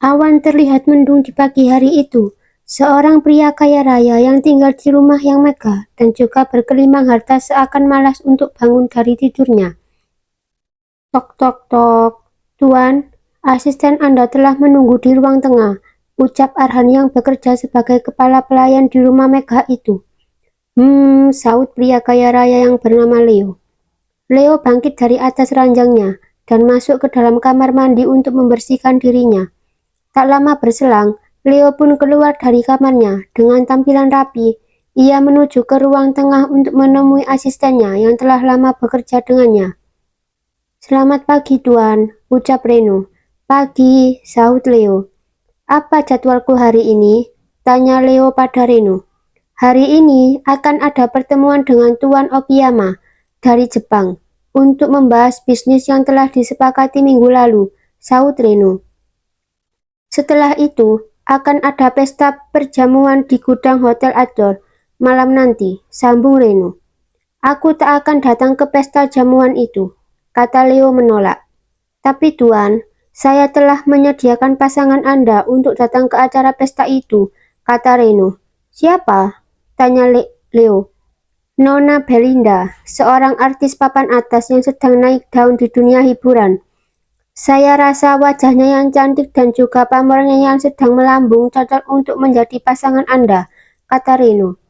Awan terlihat mendung di pagi hari itu. Seorang pria kaya raya yang tinggal di rumah yang megah dan juga bergelimang harta seakan malas untuk bangun dari tidurnya. Tok tok tok. Tuan, asisten Anda telah menunggu di ruang tengah, ucap Arhan yang bekerja sebagai kepala pelayan di rumah megah itu. Saut pria kaya raya yang bernama Leo. Leo bangkit dari atas ranjangnya dan masuk ke dalam kamar mandi untuk membersihkan dirinya. Tak lama berselang, Leo pun keluar dari kamarnya dengan tampilan rapi. Ia menuju ke ruang tengah untuk menemui asistennya yang telah lama bekerja dengannya. Selamat pagi, Tuan, ucap Reno. Pagi, sahut Leo. Apa jadwalku hari ini? Tanya Leo pada Reno. Hari ini akan ada pertemuan dengan Tuan Okiyama dari Jepang untuk membahas bisnis yang telah disepakati minggu lalu, sahut Reno. Setelah itu, akan ada pesta perjamuan di gudang Hotel Ador malam nanti, sambung Reno. Aku tak akan datang ke pesta jamuan itu, kata Leo menolak. Tapi Tuan, saya telah menyediakan pasangan Anda untuk datang ke acara pesta itu, kata Reno. Siapa? Tanya Leo. Nona Belinda, seorang artis papan atas yang sedang naik daun di dunia hiburan. Saya rasa wajahnya yang cantik dan juga pamornya yang sedang melambung cocok untuk menjadi pasangan Anda, kata Reno.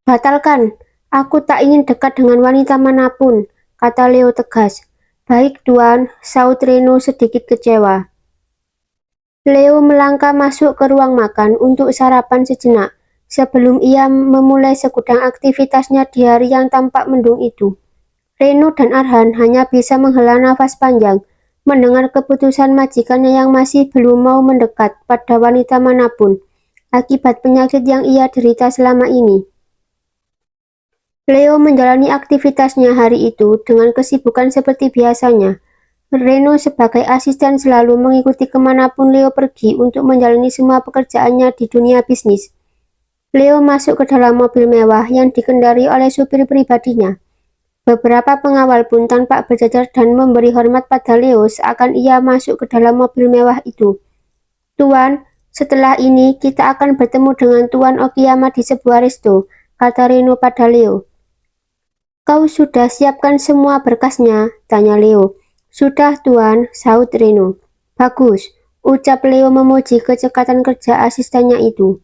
Batalkan, aku tak ingin dekat dengan wanita manapun, kata Leo tegas. Baik Tuan, saut Reno sedikit kecewa. Leo melangkah masuk ke ruang makan untuk sarapan sejenak, sebelum ia memulai segudang aktivitasnya di hari yang tampak mendung itu. Reno dan Arhan hanya bisa menghela nafas panjang, mendengar keputusan majikannya yang masih belum mau mendekat pada wanita manapun, akibat penyakit yang ia derita selama ini. Leo menjalani aktivitasnya hari itu dengan kesibukan seperti biasanya. Reno sebagai asisten selalu mengikuti kemanapun Leo pergi untuk menjalani semua pekerjaannya di dunia bisnis. Leo masuk ke dalam mobil mewah yang dikendari oleh supir pribadinya. Beberapa pengawal pun tampak berjajar dan memberi hormat pada Leo seakan ia masuk ke dalam mobil mewah itu. Tuan, setelah ini kita akan bertemu dengan Tuan Okiyama di sebuah resto, kata Reno pada Leo. Kau sudah siapkan semua berkasnya? Tanya Leo. Sudah Tuan, sahut Reno. Bagus, ucap Leo memuji kecekatan kerja asistennya itu.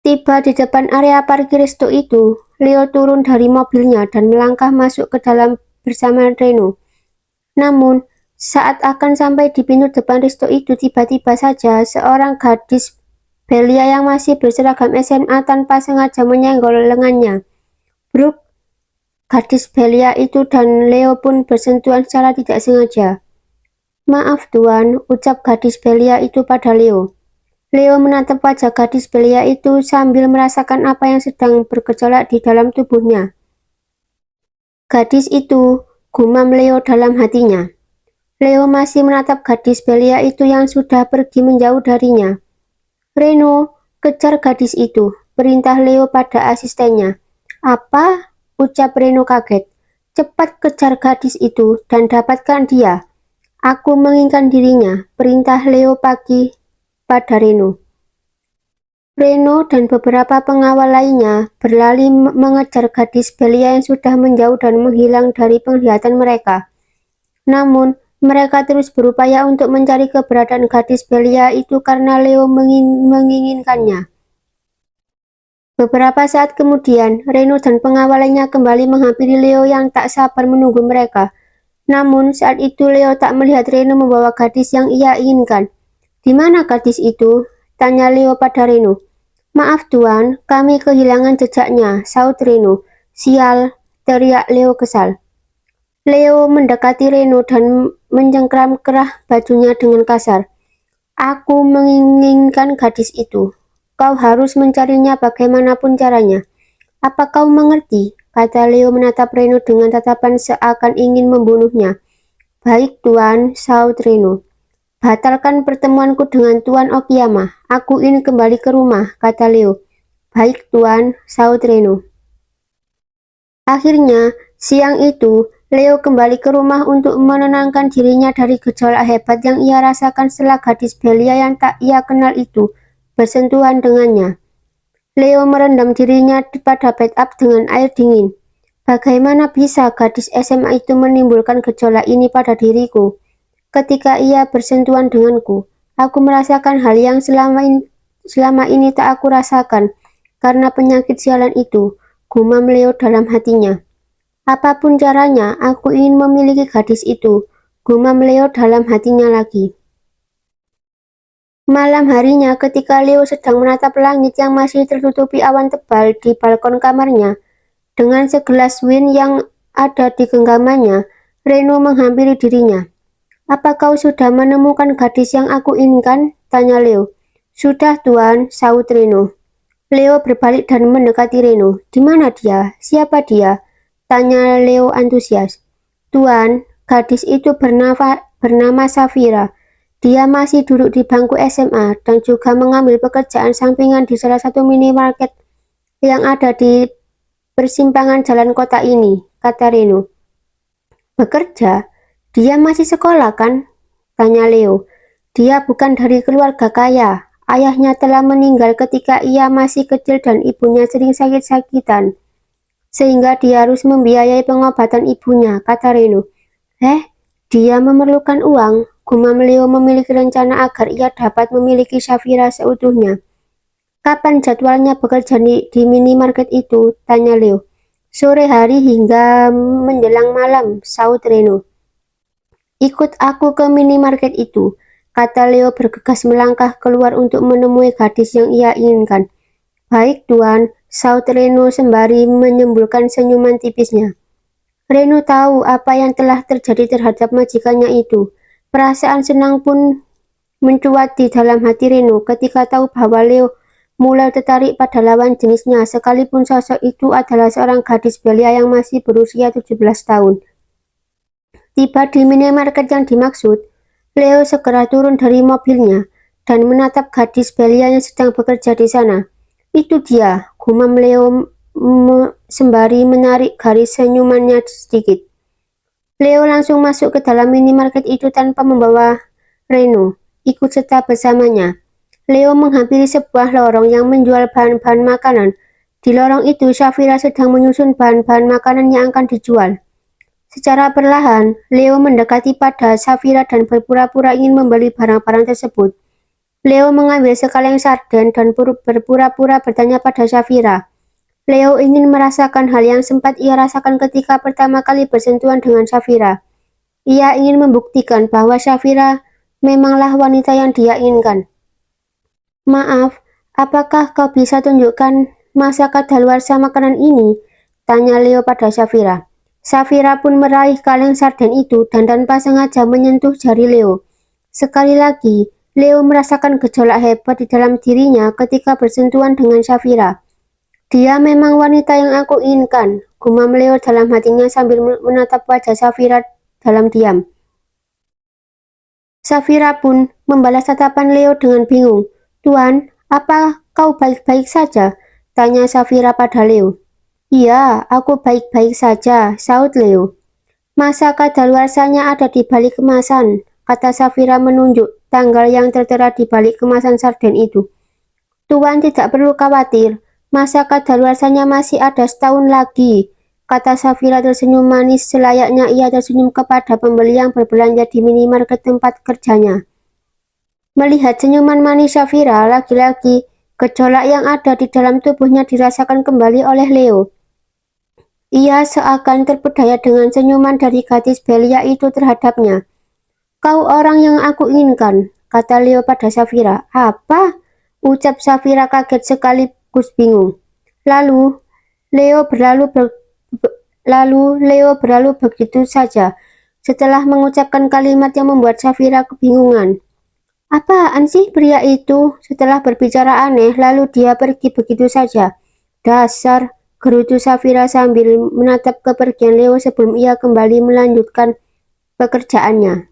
Tiba di depan area parkir resto itu, Leo turun dari mobilnya dan melangkah masuk ke dalam bersama Reno. Namun, saat akan sampai di pintu depan resto itu, tiba-tiba saja seorang gadis belia yang masih berseragam SMA tanpa sengaja menyenggol lengannya. Brooke, gadis belia itu dan Leo pun bersentuhan secara tidak sengaja. Maaf Tuan, ucap gadis belia itu pada Leo. Leo menatap wajah gadis belia itu sambil merasakan apa yang sedang bergejolak di dalam tubuhnya. Gadis itu, gumam Leo dalam hatinya. Leo masih menatap gadis belia itu yang sudah pergi menjauh darinya. Reno, kejar gadis itu, perintah Leo pada asistennya. Apa? Ucap Reno kaget. Cepat kejar gadis itu dan dapatkan dia. Aku menginginkan dirinya, perintah Leo pagi pada Reno. Reno dan beberapa pengawal lainnya berlari mengejar gadis belia yang sudah menjauh dan menghilang dari penglihatan mereka. Namun, mereka terus berupaya untuk mencari keberadaan gadis belia itu karena Leo menginginkannya. Beberapa saat kemudian, Reno dan pengawal lainnya kembali menghampiri Leo yang tak sabar menunggu mereka. Namun, saat itu Leo tak melihat Reno membawa gadis yang ia inginkan. Di mana gadis itu? Tanya Leo pada Reno. Maaf Tuan, kami kehilangan jejaknya, saut Reno. Sial, teriak Leo kesal. Leo mendekati Reno dan mencengkram kerah bajunya dengan kasar. Aku menginginkan gadis itu. Kau harus mencarinya bagaimanapun caranya. Apa kau mengerti? Kata Leo menatap Reno dengan tatapan seakan ingin membunuhnya. Baik Tuan, saut Reno. Batalkan pertemuanku dengan Tuan Okiyama. Aku ingin kembali ke rumah, kata Leo. Baik Tuan, saut Reno. Akhirnya, siang itu, Leo kembali ke rumah untuk menenangkan dirinya dari gejolak hebat yang ia rasakan setelah gadis belia yang tak ia kenal itu bersentuhan dengannya. Leo merendam dirinya pada bathtub dengan air dingin. Bagaimana bisa gadis SMA itu menimbulkan gejolak ini pada diriku? Ketika ia bersentuhan denganku, aku merasakan hal yang selama ini tak aku rasakan karena penyakit sialan itu, gumam Leo dalam hatinya. Apapun caranya, aku ingin memiliki gadis itu, gumam Leo dalam hatinya lagi. Malam harinya ketika Leo sedang menatap langit yang masih tertutupi awan tebal di balkon kamarnya, dengan segelas wine yang ada di genggamannya, Reno menghampiri dirinya. "Apa kau sudah menemukan gadis yang aku inginkan?" tanya Leo. "Sudah, Tuan," sahut Reno. Leo berbalik dan mendekati Reno. "Di mana dia? Siapa dia?" tanya Leo antusias. "Tuan, gadis itu bernama Safira. Dia masih duduk di bangku SMA dan juga mengambil pekerjaan sampingan di salah satu minimarket yang ada di persimpangan jalan kota ini," kata Reno. "Bekerja? Dia masih sekolah kan?" tanya Leo. "Dia bukan dari keluarga kaya. Ayahnya telah meninggal ketika ia masih kecil dan ibunya sering sakit-sakitan, sehingga dia harus membiayai pengobatan ibunya," kata Reno. Dia memerlukan uang, gumam Leo memiliki rencana agar ia dapat memiliki Safira seutuhnya. "Kapan jadwalnya bekerja di minimarket itu?" tanya Leo. "Sore hari hingga menjelang malam," sahut Reno. "Ikut aku ke minimarket itu," kata Leo bergegas melangkah keluar untuk menemui gadis yang ia inginkan. "Baik, Tuan," sahut Reno sembari menyembulkan senyuman tipisnya. Reno tahu apa yang telah terjadi terhadap majikannya itu. Perasaan senang pun mencuat di dalam hati Reno ketika tahu bahwa Leo mulai tertarik pada lawan jenisnya, sekalipun sosok itu adalah seorang gadis belia yang masih berusia 17 tahun. Tiba di minimarket yang dimaksud, Leo segera turun dari mobilnya dan menatap gadis belia yang sedang bekerja di sana. "Itu dia," gumam Leo sembari menarik garis senyumannya sedikit. Leo langsung masuk ke dalam minimarket itu tanpa membawa Reno ikut serta bersamanya. Leo menghampiri sebuah lorong yang menjual bahan-bahan makanan. Di lorong itu, Safira sedang menyusun bahan-bahan makanan yang akan dijual. Secara perlahan, Leo mendekati pada Safira dan berpura-pura ingin membeli barang-barang tersebut. Leo mengambil sekaleng sarden dan berpura-pura bertanya pada Safira. Leo ingin merasakan hal yang sempat ia rasakan ketika pertama kali bersentuhan dengan Safira. Ia ingin membuktikan bahwa Safira memanglah wanita yang dia inginkan. "Maaf, apakah kau bisa tunjukkan masa kadaluarsa makanan ini?" tanya Leo pada Safira. Safira pun meraih kaleng sarden itu dan tanpa sengaja menyentuh jari Leo. Sekali lagi, Leo merasakan gejolak hebat di dalam dirinya ketika bersentuhan dengan Safira. "Dia memang wanita yang aku inginkan," gumam Leo dalam hatinya sambil menatap wajah Safira dalam diam. Safira pun membalas tatapan Leo dengan bingung. "Tuan, apa kau baik-baik saja?" tanya Safira pada Leo. "Iya, aku baik-baik saja," sahut Leo. "Masa kadaluarsanya ada di balik kemasan," kata Safira menunjuk tanggal yang tertera di balik kemasan sarden itu. "Tuan tidak perlu khawatir. Masa kadaluarsanya masih ada setahun lagi," kata Safira tersenyum manis selayaknya ia tersenyum kepada pembeli yang berbelanja di minimarket tempat kerjanya. Melihat senyuman manis Safira, lagi-lagi gejolak yang ada di dalam tubuhnya dirasakan kembali oleh Leo. Ia seakan terpedaya dengan senyuman dari gadis belia itu terhadapnya. "Kau orang yang aku inginkan," kata Leo pada Safira. "Apa?" ucap Safira kaget sekaligus bingung. Lalu Leo berlalu begitu saja setelah mengucapkan kalimat yang membuat Safira kebingungan. "Apaan sih pria itu?" Setelah berbicara aneh, lalu dia pergi begitu saja. "Dasar," gerutu Safira sambil menatap kepergian Leo sebelum ia kembali melanjutkan pekerjaannya.